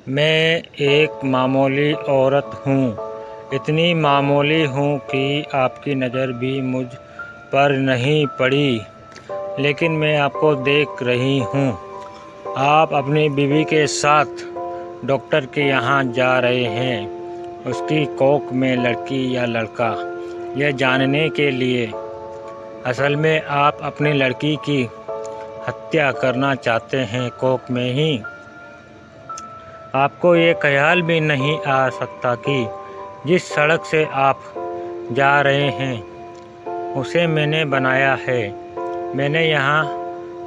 मैं एक मामूली औरत हूँ, इतनी मामूली हूँ कि आपकी नज़र भी मुझ पर नहीं पड़ी, लेकिन मैं आपको देख रही हूँ। आप अपनी बीवी के साथ डॉक्टर के यहाँ जा रहे हैं, उसकी कोख में लड़की या लड़का, यह जानने के लिए। असल में आप अपनी लड़की की हत्या करना चाहते हैं, कोख में ही। आपको ये ख्याल भी नहीं आ सकता कि जिस सड़क से आप जा रहे हैं उसे मैंने बनाया है। मैंने यहाँ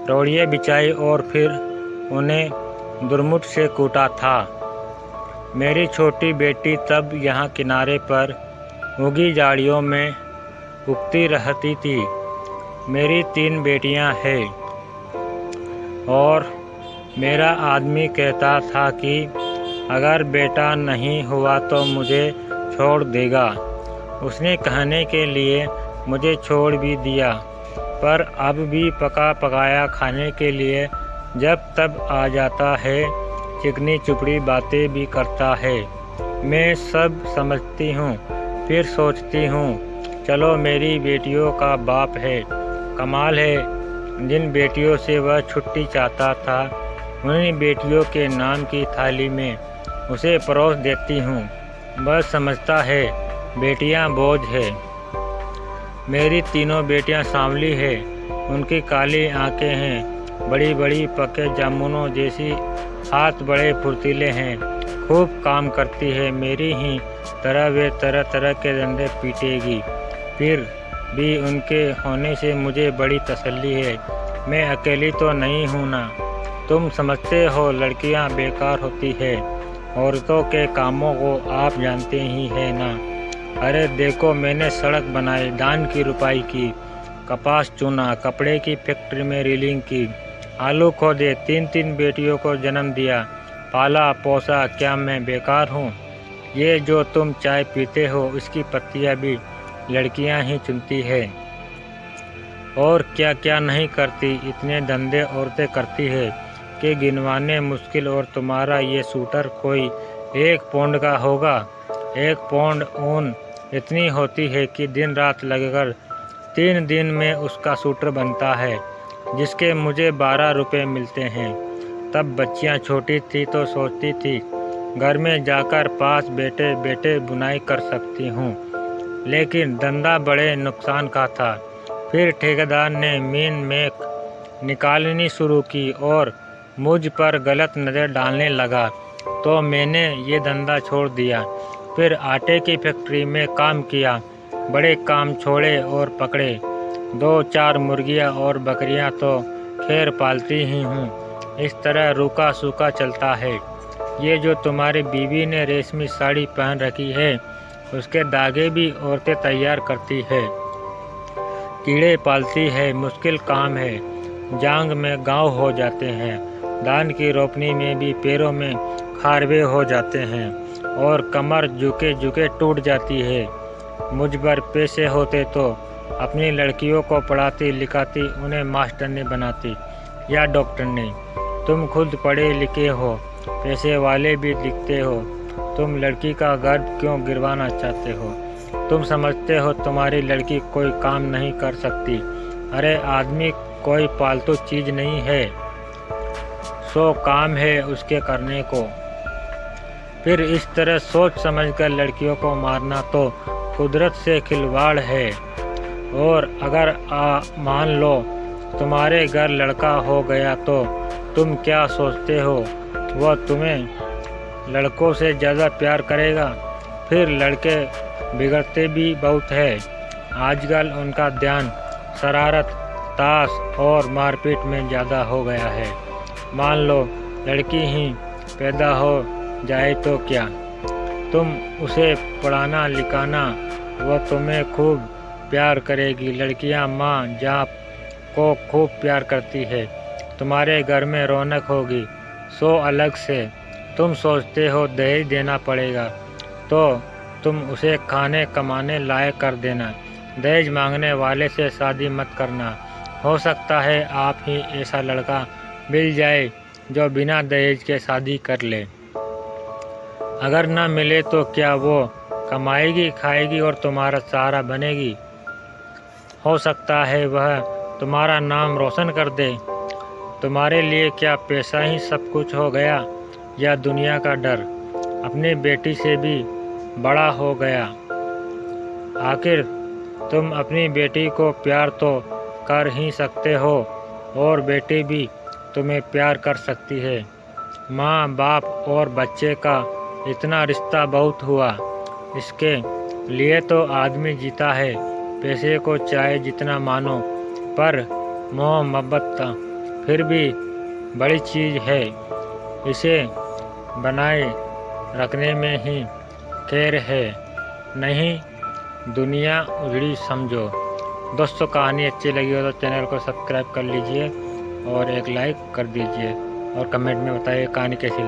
रोड़ियाँ बिछाई और फिर उन्हें दुर्मुठ से कूटा था। मेरी छोटी बेटी तब यहाँ किनारे पर उगी झाड़ियों में उगती रहती थी। मेरी 3 बेटियाँ हैं और मेरा आदमी कहता था कि अगर बेटा नहीं हुआ तो मुझे छोड़ देगा। उसने कहने के लिए मुझे छोड़ भी दिया, पर अब भी पका पकाया खाने के लिए जब तब आ जाता है, चिकनी चुपड़ी बातें भी करता है। मैं सब समझती हूँ, फिर सोचती हूँ चलो मेरी बेटियों का बाप है। कमाल है, जिन बेटियों से वह छुट्टी चाहता था उन्हीं बेटियों के नाम की थाली में उसे परोस देती हूँ। वह समझता है बेटियाँ बोझ है। मेरी तीनों बेटियाँ सांवली है, उनकी काली आंखें हैं, बड़ी बड़ी पके जामुनों जैसी, हाथ बड़े फुर्तीले हैं, खूब काम करती है। मेरी ही तरह वे तरह तरह के धंधे पीटेगी। फिर भी उनके होने से मुझे बड़ी तसल्ली है। मैं अकेली तो नहीं हूँ ना। तुम समझते हो लड़कियाँ बेकार होती है, औरतों के कामों को आप जानते ही हैं ना। अरे देखो, मैंने सड़क बनाई, धान की रुपाई की, कपास चुना, कपड़े की फैक्ट्री में रीलिंग की, आलू खोदे, 3 बेटियों को जन्म दिया, पाला पोसा। क्या मैं बेकार हूँ? ये जो तुम चाय पीते हो इसकी पत्तियाँ भी लड़कियाँ ही चुनती है। और क्या क्या नहीं करती, इतने धंधे औरतें करती है कि गिनवाने मुश्किल। और तुम्हारा ये सूटर कोई 1 पौंड का होगा। 1 पौंड ऊन इतनी होती है कि दिन रात लगकर 3 दिन में उसका सूटर बनता है, जिसके मुझे 12 रुपये मिलते हैं। तब बच्चियां छोटी थी तो सोचती थी घर में जाकर पास बैठे बैठे बुनाई कर सकती हूँ, लेकिन धंधा बड़े नुकसान का था। फिर ठेकेदार ने मीन मेक निकालनी शुरू की और मुझ पर गलत नज़र डालने लगा, तो मैंने ये धंधा छोड़ दिया। फिर आटे की फैक्ट्री में काम किया, बड़े काम छोड़े और पकड़े। 2-4 मुर्गियाँ और बकरियाँ तो खैर पालती ही हूँ। इस तरह रूखा सूखा चलता है। ये जो तुम्हारी बीवी ने रेशमी साड़ी पहन रखी है, उसके धागे भी औरतें तैयार करती है। कीड़े पालती है, मुश्किल काम है। जांग में घाव हो जाते हैं, धान की रोपनी में भी पैरों में खारवे हो जाते हैं और कमर झुके झुके टूट जाती है। मुझ पर पैसे होते तो अपनी लड़कियों को पढ़ाती लिखाती, उन्हें मास्टरनी बनाती या डॉक्टरनी। तुम खुद पढ़े लिखे हो, पैसे वाले भी दिखते हो, तुम लड़की का गर्भ क्यों गिरवाना चाहते हो? तुम समझते हो तुम्हारी लड़की कोई काम नहीं कर सकती। अरे आदमी कोई पालतू चीज नहीं है, 100 काम है उसके करने को। फिर इस तरह सोच समझकर लड़कियों को मारना तो कुदरत से खिलवाड़ है। और अगर मान लो तुम्हारे घर लड़का हो गया तो तुम क्या सोचते हो वह तुम्हें लड़कों से ज़्यादा प्यार करेगा? फिर लड़के बिगड़ते भी बहुत है। आजकल उनका ध्यान शरारत, ताश और मारपीट में ज़्यादा हो गया है। मान लो लड़की ही पैदा हो जाए तो क्या? तुम उसे पढ़ाना लिखाना, वह तुम्हें खूब प्यार करेगी। लड़कियां माँ जाप को खूब प्यार करती है। तुम्हारे घर में रौनक होगी, 100 अलग से। तुम सोचते हो दहेज देना पड़ेगा, तो तुम उसे खाने कमाने लायक कर देना। दहेज मांगने वाले से शादी मत करना। हो सकता है आप ही ऐसा लड़का मिल जाए जो बिना दहेज के शादी कर ले। अगर न मिले तो क्या वो कमाएगी, खाएगी और तुम्हारा सहारा बनेगी? हो सकता है वह तुम्हारा नाम रोशन कर दे। तुम्हारे लिए क्या पैसा ही सब कुछ हो गया, या दुनिया का डर अपनी बेटी से भी बड़ा हो गया? आखिर तुम अपनी बेटी को प्यार तो कर ही सकते हो, और बेटी भी तुम्हें प्यार कर सकती है। माँ बाप और बच्चे का इतना रिश्ता बहुत हुआ, इसके लिए तो आदमी जीता है। पैसे को चाहे जितना मानो, पर मोह मोहब्बत फिर भी बड़ी चीज़ है। इसे बनाए रखने में ही खैर है, नहीं दुनिया उजड़ी समझो। दोस्तों, कहानी अच्छी लगी हो तो चैनल को सब्सक्राइब कर लीजिए और एक लाइक कर दीजिए और कमेंट में बताइए कहानी कैसी लगी।